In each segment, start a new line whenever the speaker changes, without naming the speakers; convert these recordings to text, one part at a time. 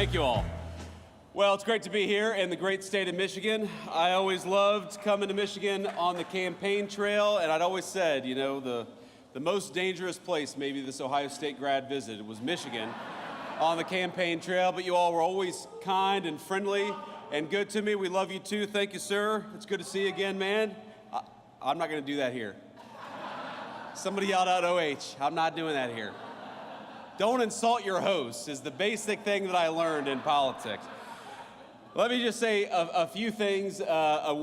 Thank you all. Well, it's great to be here in the great state of Michigan. I always loved coming to Michigan on the campaign trail, and I'd always said, you know, the most dangerous place maybe this Ohio State grad visited was Michigan on the campaign trail, but you all were always kind and friendly and good to me. We love you too. Thank you, sir. It's good to see you again, man. I'm not going to do that here. Somebody yelled out OH. I'm not doing that here. Don't insult your hosts is the basic thing that I learned in politics. Let me just say a few things, a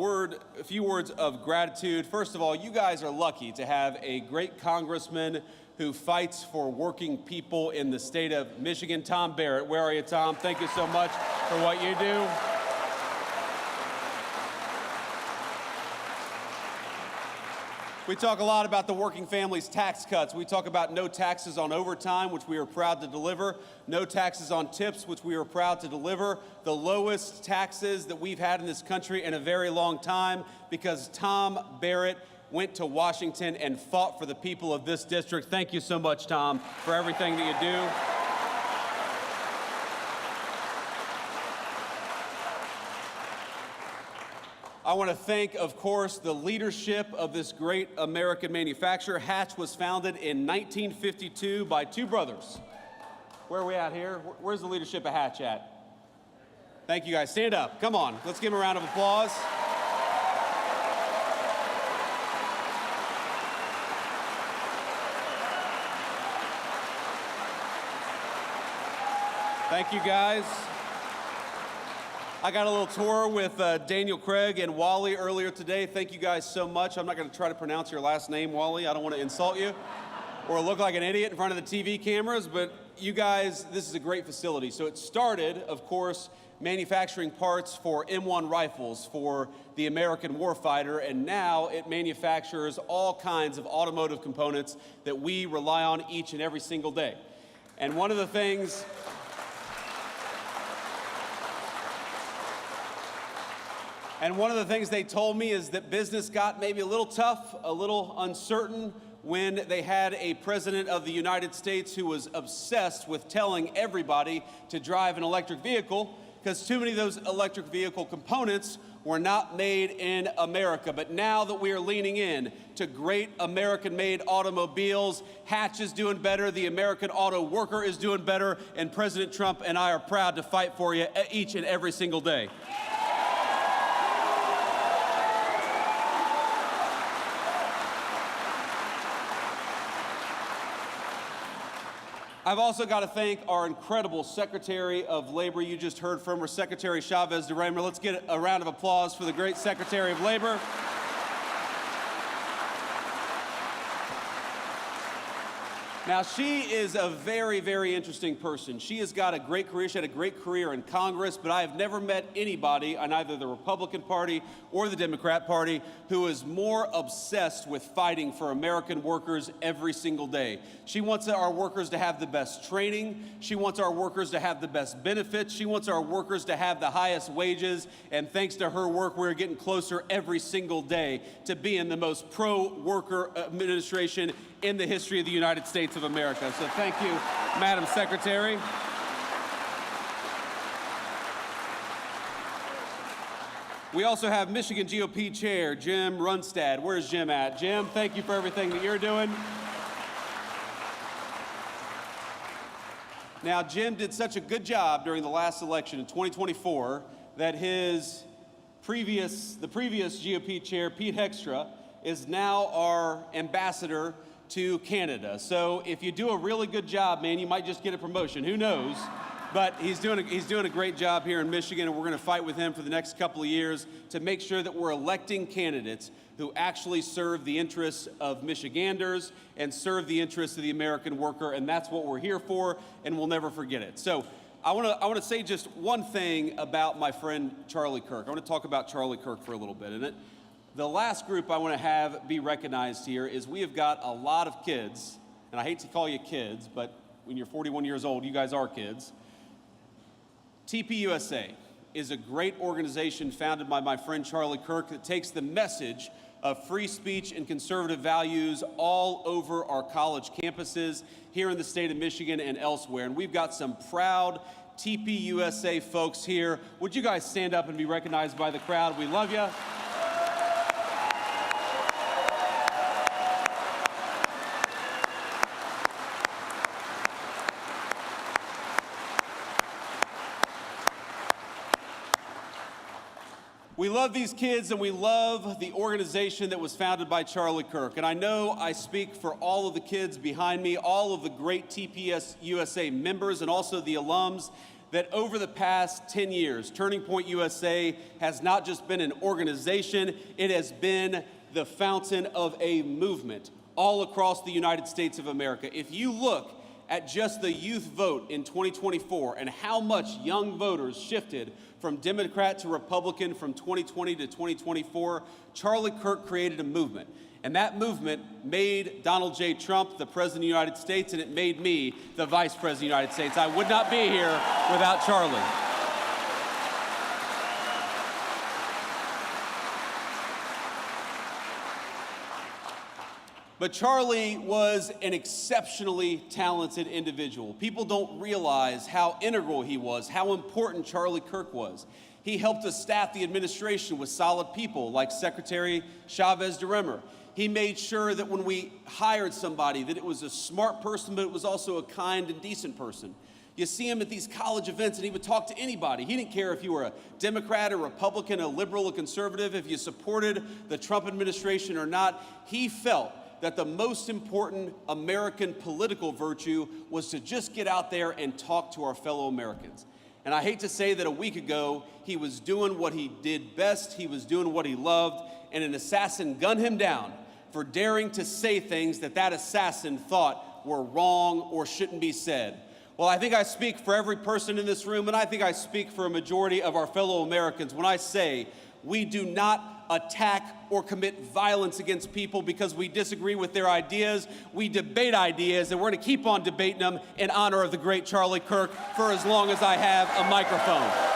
few words of gratitude. First of all, you guys are lucky to have a great congressman who fights for working people in the state of Michigan. Tom Barrett, where are you, Tom? Thank you so much for what you do. We talk a lot about the working families tax cuts. We talk about no taxes on overtime, which we are proud to deliver. No taxes on tips, which we are proud to deliver. The lowest taxes that we've had in this country in a very long time because Tom Barrett went to Washington and fought for the people of this district. Thank you so much, Tom, for everything that you do. I want to thank, of course, the leadership of this great American manufacturer. Hatch was founded in 1952 by two brothers. Where are we at here? Where's the leadership of Hatch at? Thank you, guys. Stand up. Come on. Let's give them a round of applause. Thank you, guys. I got a little tour with Daniel Craig and Wally earlier today. Thank you guys so much. I'm not going to try to pronounce your last name, Wally. I don't want to insult you or look like an idiot in front of the TV cameras, but you guys, this is a great facility. So it started, of course, manufacturing parts for M1 rifles for the American warfighter, and now it manufactures all kinds of automotive components that we rely on each and every single day. And one of the things they told me is that business got maybe a little tough, a little uncertain when they had a president of the United States who was obsessed with telling everybody to drive an electric vehicle because too many of those electric vehicle components were not made in America. But now that we are leaning in to great American-made automobiles, Hatch is doing better, the American auto worker is doing better, and President Trump and I are proud to fight for you each and every single day. I've also got to thank our incredible Secretary of Labor. You just heard from her, Secretary Chavez de Reymer. Let's get a round of applause for the great Secretary of Labor. Now, she is a very, very interesting person. She has got a great career. She had a great career in Congress, but I have never met anybody on either the Republican Party or the Democrat Party who is more obsessed with fighting for American workers every single day. She wants our workers to have the best training. She wants our workers to have the best benefits. She wants our workers to have the highest wages. And thanks to her work, we're getting closer every single day to being the most pro-worker administration in the history of the United States of America. So thank you, Madam Secretary. We also have Michigan GOP Chair Jim Runstad. Where's Jim at? Jim, thank you for everything that you're doing. Now, Jim did such a good job during the last election in 2024 that the previous GOP chair, Pete Heckstra, is now our ambassador to Canada. So if you do a really good job, man, you might just get a promotion. Who knows? But he's doing a great job here in Michigan, and we're going to fight with him for the next couple of years to make sure that we're electing candidates who actually serve the interests of Michiganders and serve the interests of the American worker, and that's what we're here for, and we'll never forget it. So I want to say just one thing about my friend Charlie Kirk. I want to talk about Charlie Kirk for a little bit. And the last group I want to have be recognized here is we have got a lot of kids, and I hate to call you kids, but when you're 41 years old, you guys are kids. TPUSA is a great organization founded by my friend Charlie Kirk that takes the message of free speech and conservative values all over our college campuses here in the state of Michigan and elsewhere. And we've got some proud TPUSA folks here. Would you guys stand up and be recognized by the crowd? We love you. We love these kids, and we love the organization that was founded by Charlie Kirk. And I know I speak for all of the kids behind me, all of the great TPS USA members, and also the alums, that over the past 10 years, Turning Point USA has not just been an organization, it has been the fountain of a movement all across the United States of America. If you look at just the youth vote in 2024 and how much young voters shifted from Democrat to Republican from 2020 to 2024, Charlie Kirk created a movement. And that movement made Donald J. Trump the President of the United States, and it made me the Vice President of the United States. I would not be here without Charlie. But Charlie was an exceptionally talented individual. People don't realize how integral he was, how important Charlie Kirk was. He helped us staff the administration with solid people like Secretary Chavez DeRemer. He made sure that when we hired somebody, that it was a smart person, but it was also a kind and decent person. You see him at these college events, and he would talk to anybody. He didn't care if you were a Democrat, a Republican, a liberal, a conservative, if you supported the Trump administration or not. He felt that the most important American political virtue was to just get out there and talk to our fellow Americans. And I hate to say that a week ago, he was doing what he did best, he was doing what he loved, and an assassin gunned him down for daring to say things that that assassin thought were wrong or shouldn't be said. Well, I think I speak for every person in this room, and I think I speak for a majority of our fellow Americans when I say we do not attack or commit violence against people because we disagree with their ideas. We debate ideas, and we're going to keep on debating them in honor of the great Charlie Kirk for as long as I have a microphone.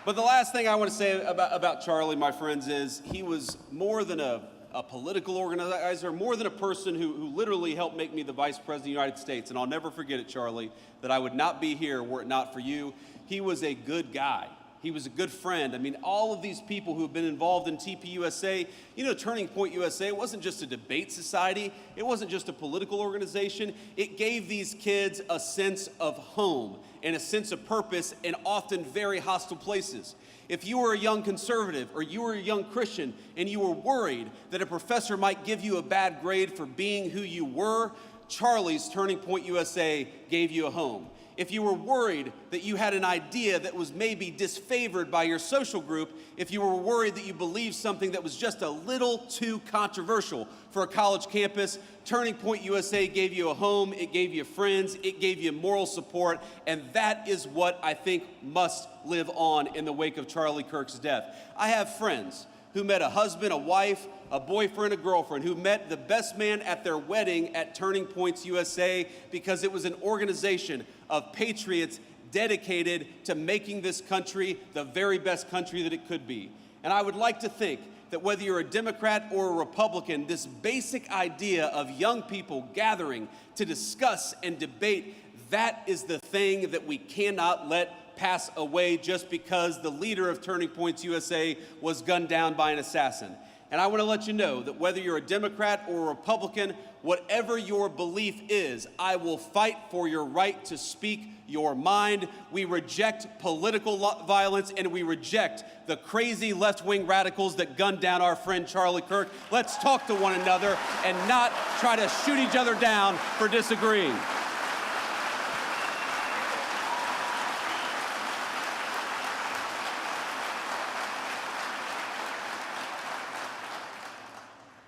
But the last thing I want to say about Charlie, my friends, is he was more than a political organizer, more than a person who literally helped make me the Vice President of the United States. And I'll never forget it, Charlie, that I would not be here were it not for you. He was a good guy. He was a good friend. I mean, all of these people who have been involved in TPUSA, you know, Turning Point USA, it wasn't just a debate society. It wasn't just a political organization. It gave these kids a sense of home and a sense of purpose in often very hostile places. If you were a young conservative or you were a young Christian and you were worried that a professor might give you a bad grade for being who you were, Charlie's Turning Point USA gave you a home. If you were worried that you had an idea that was maybe disfavored by your social group, if you were worried that you believed something that was just a little too controversial for a college campus, Turning Point USA gave you a home, it gave you friends, it gave you moral support, and that is what I think must live on in the wake of Charlie Kirk's death. I have friends who met a husband, a wife, a boyfriend, a girlfriend, who met the best man at their wedding at Turning Points USA because it was an organization of patriots dedicated to making this country the very best country that it could be. And I would like to think that whether you're a Democrat or a Republican, this basic idea of young people gathering to discuss and debate, that is the thing that we cannot let pass away just because the leader of Turning Points USA was gunned down by an assassin. And I want to let you know that whether you're a Democrat or a Republican, whatever your belief is, I will fight for your right to speak your mind. We reject political violence, and we reject the crazy left-wing radicals that gunned down our friend Charlie Kirk. Let's talk to one another and not try to shoot each other down for disagreeing.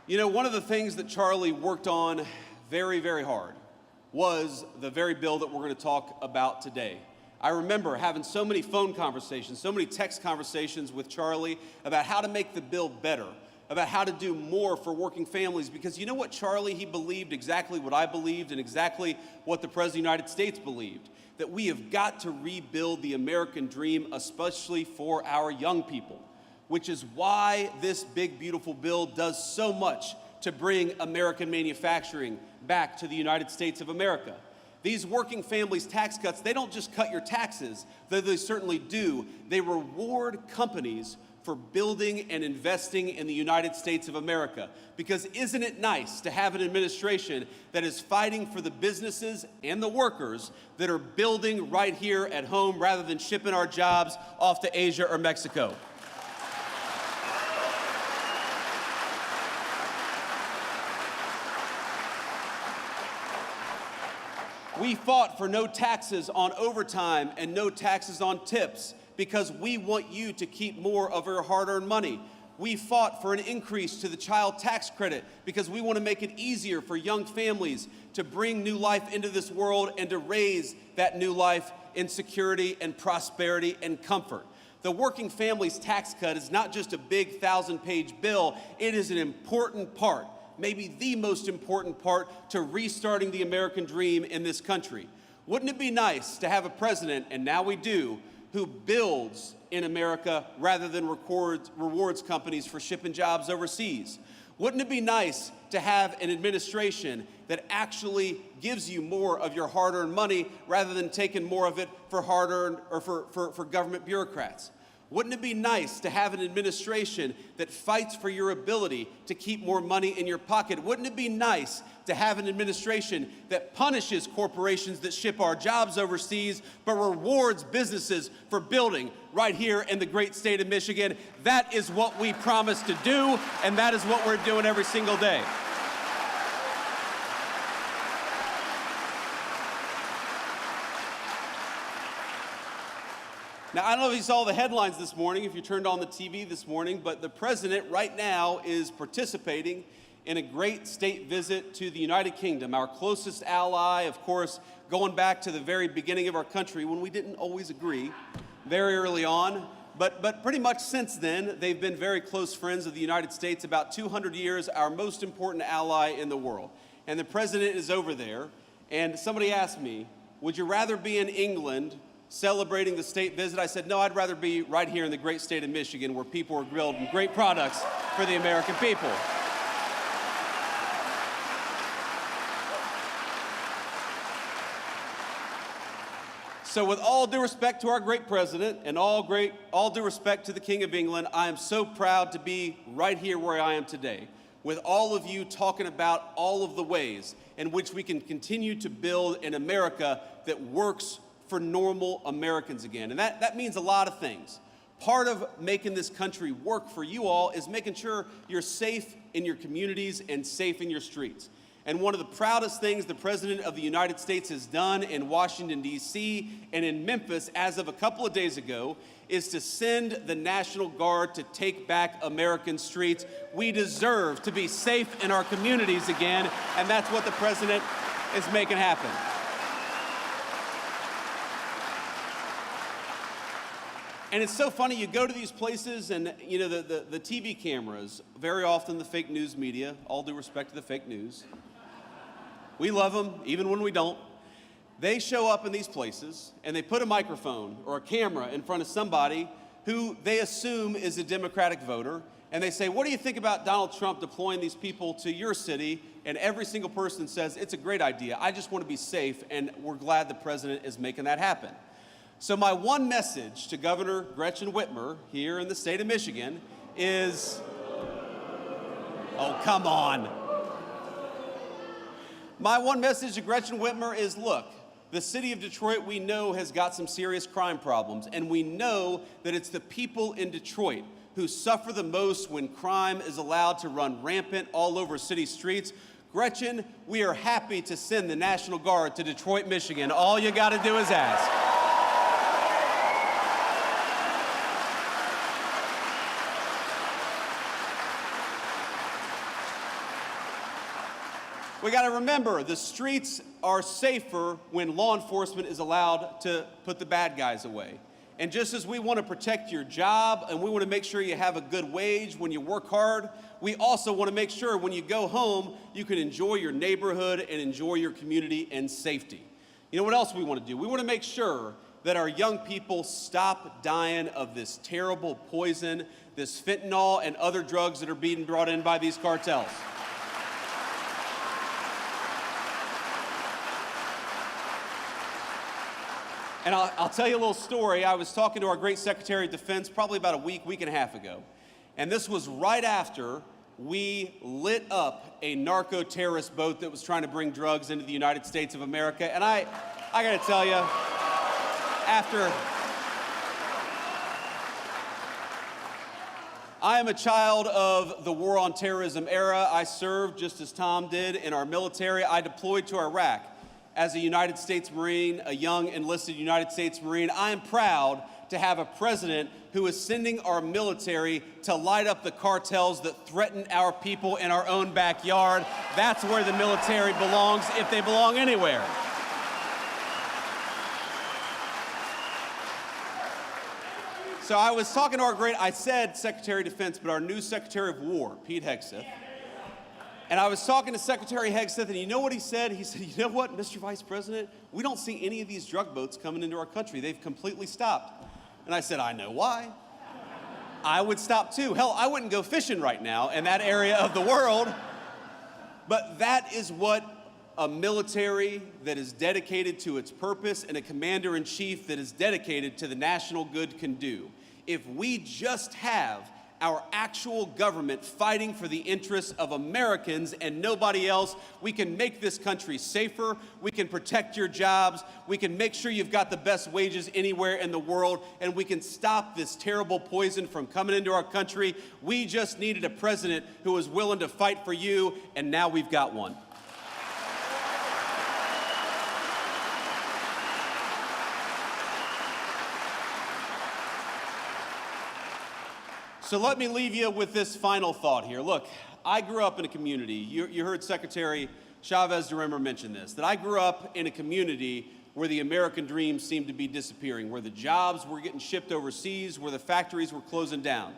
You know, one of the things that Charlie worked on very, very hard was the very bill that we're going to talk about today. I remember having so many phone conversations, so many text conversations with Charlie about how to make the bill better, about how to do more for working families, because you know what, Charlie, he believed exactly what I believed and exactly what the President of the United States believed, that we have got to rebuild the American dream, especially for our young people, which is why this big, beautiful bill does so much to bring American manufacturing back to the United States of America. These working families tax cuts, they don't just cut your taxes, though they certainly do. They reward companies for building and investing in the United States of America. Because isn't it nice to have an administration that is fighting for the businesses and the workers that are building right here at home rather than shipping our jobs off to Asia or Mexico? We fought for no taxes on overtime and no taxes on tips, because we want you to keep more of your hard-earned money. We fought for an increase to the child tax credit because we want to make it easier for young families to bring new life into this world and to raise that new life in security and prosperity and comfort. The working families tax cut is not just a big 1,000-page bill, it is an important part, maybe the most important part, to restarting the American dream in this country. Wouldn't it be nice to have a president, and now we do, who builds in America rather than rewards companies for shipping jobs overseas? Wouldn't it be nice to have an administration that actually gives you more of your hard-earned money rather than taking more of it for hard-earned or for government bureaucrats? Wouldn't it be nice to have an administration that fights for your ability to keep more money in your pocket? Wouldn't it be nice to have an administration that punishes corporations that ship our jobs overseas, but rewards businesses for building right here in the great state of Michigan? That is what we promised to do, and that is what we're doing every single day. Now, I don't know if you saw the headlines this morning, if you turned on the TV this morning, but the president right now is participating in a great state visit to the United Kingdom, our closest ally, of course, going back to the very beginning of our country when we didn't always agree very early on. But pretty much since then, they've been very close friends of the United States, about 200 years, our most important ally in the world. And the president is over there, and somebody asked me, would you rather be in England celebrating the state visit? I said, no, I'd rather be right here in the great state of Michigan, where people are grilled and great products for the American people. So with all due respect to our great president and all due respect to the King of England, I am so proud to be right here where I am today, with all of you talking about all of the ways in which we can continue to build an America that works for normal Americans again. And that means a lot of things. Part of making this country work for you all is making sure you're safe in your communities and safe in your streets. And one of the proudest things the President of the United States has done in Washington, D.C. and in Memphis as of a couple of days ago is to send the National Guard to take back American streets. We deserve to be safe in our communities again, and that's what the President is making happen. And it's so funny, you go to these places and, you know, the TV cameras, very often the fake news media, all due respect to the fake news. We love them, even when we don't. They show up in these places and they put a microphone or a camera in front of somebody who they assume is a Democratic voter, and they say, what do you think about Donald Trump deploying these people to your city? And every single person says, it's a great idea. I just want to be safe, and we're glad the president is making that happen. So my one message to Governor Gretchen Whitmer here in the state of Michigan is, oh, come on. My one message to Gretchen Whitmer is, look, the city of Detroit, we know, has got some serious crime problems, and we know that it's the people in Detroit who suffer the most when crime is allowed to run rampant all over city streets. Gretchen, we are happy to send the National Guard to Detroit, Michigan. All you got to do is ask. We got to remember, the streets are safer when law enforcement is allowed to put the bad guys away. And just as we want to protect your job and we want to make sure you have a good wage when you work hard, we also want to make sure when you go home, you can enjoy your neighborhood and enjoy your community in safety. You know what else we want to do? We want to make sure that our young people stop dying of this terrible poison, this fentanyl and other drugs that are being brought in by these cartels. And I'll tell you a little story. I was talking to our great Secretary of Defense probably about a week and a half ago. And this was right after we lit up a narco-terrorist boat that was trying to bring drugs into the United States of America. And I got to tell you, I am a child of the war on terrorism era. I served just as Tom did in our military. I deployed to Iraq as a United States Marine, a young enlisted United States Marine. I am proud to have a president who is sending our military to light up the cartels that threaten our people in our own backyard. That's where the military belongs, if they belong anywhere. So I was talking to I said Secretary of Defense, but our new Secretary of War, Pete Hegseth. And I was talking to Secretary Hegseth, and you know what he said? He said, you know what, Mr. Vice President, we don't see any of these drug boats coming into our country. They've completely stopped. And I said, I know why. I would stop too. Hell, I wouldn't go fishing right now in that area of the world. But that is what a military that is dedicated to its purpose and a commander-in-chief that is dedicated to the national good can do. If we just have our actual government fighting for the interests of Americans and nobody else, we can make this country safer, we can protect your jobs, we can make sure you've got the best wages anywhere in the world, and we can stop this terrible poison from coming into our country. We just needed a president who was willing to fight for you, and now we've got one. So let me leave you with this final thought here. Look, I grew up in a community. You heard Secretary Chavez de Remmer mention this, that I grew up in a community where the American dream seemed to be disappearing, where the jobs were getting shipped overseas, where the factories were closing down.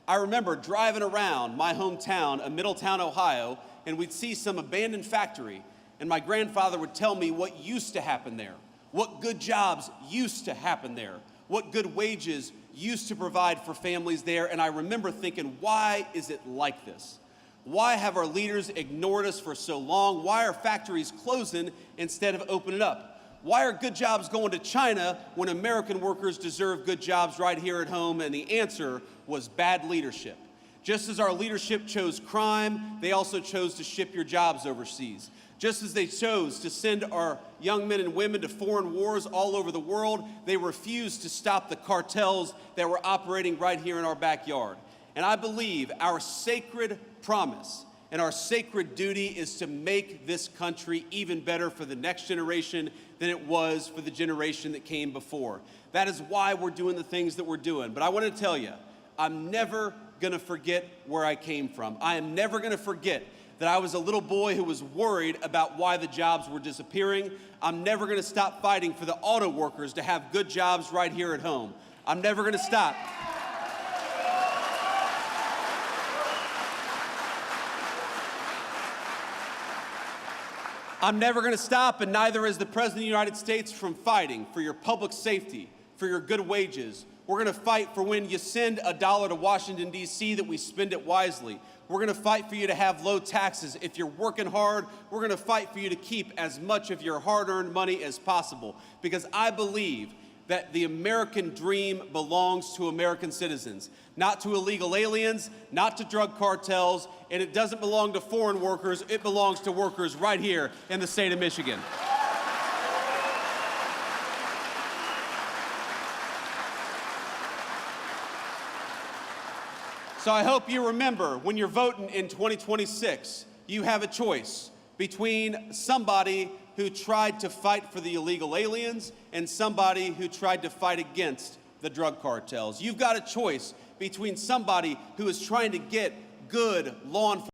I remember driving around my hometown of Middletown, Ohio, and we'd see some abandoned factory, and my grandfather would tell me what used to happen there, what good jobs used to happen there, what good wages used to provide for families there. And I remember thinking, why is it like this? Why have our leaders ignored us for so long? Why are factories closing instead of opening up? Why are good jobs going to China when American workers deserve good jobs right here at home? And the answer was bad leadership. Just as our leadership chose crime, they also chose to ship your jobs overseas. Just as they chose to send our young men and women to foreign wars all over the world, they refused to stop the cartels that were operating right here in our backyard. And I believe our sacred promise and our sacred duty is to make this country even better for the next generation than it was for the generation that came before. That is why we're doing the things that we're doing. But I want to tell you, I'm never going to forget where I came from. I am never going to forget that I was a little boy who was worried about why the jobs were disappearing. I'm never going to stop fighting for the auto workers to have good jobs right here at home. I'm never going to stop. I'm never going to stop, and neither is the President of the United States, from fighting for your public safety, for your good wages. We're going to fight for when you send $1 to Washington, D.C., that we spend it wisely. We're going to fight for you to have low taxes. If you're working hard, we're going to fight for you to keep as much of your hard-earned money as possible, because I believe that the American dream belongs to American citizens, not to illegal aliens, not to drug cartels, and it doesn't belong to foreign workers. It belongs to workers right here in the state of Michigan. So I hope you remember, when you're voting in 2026, you have a choice between somebody who tried to fight for the illegal aliens and somebody who tried to fight against the drug cartels. You've got a choice between somebody who is trying to get good law enforcement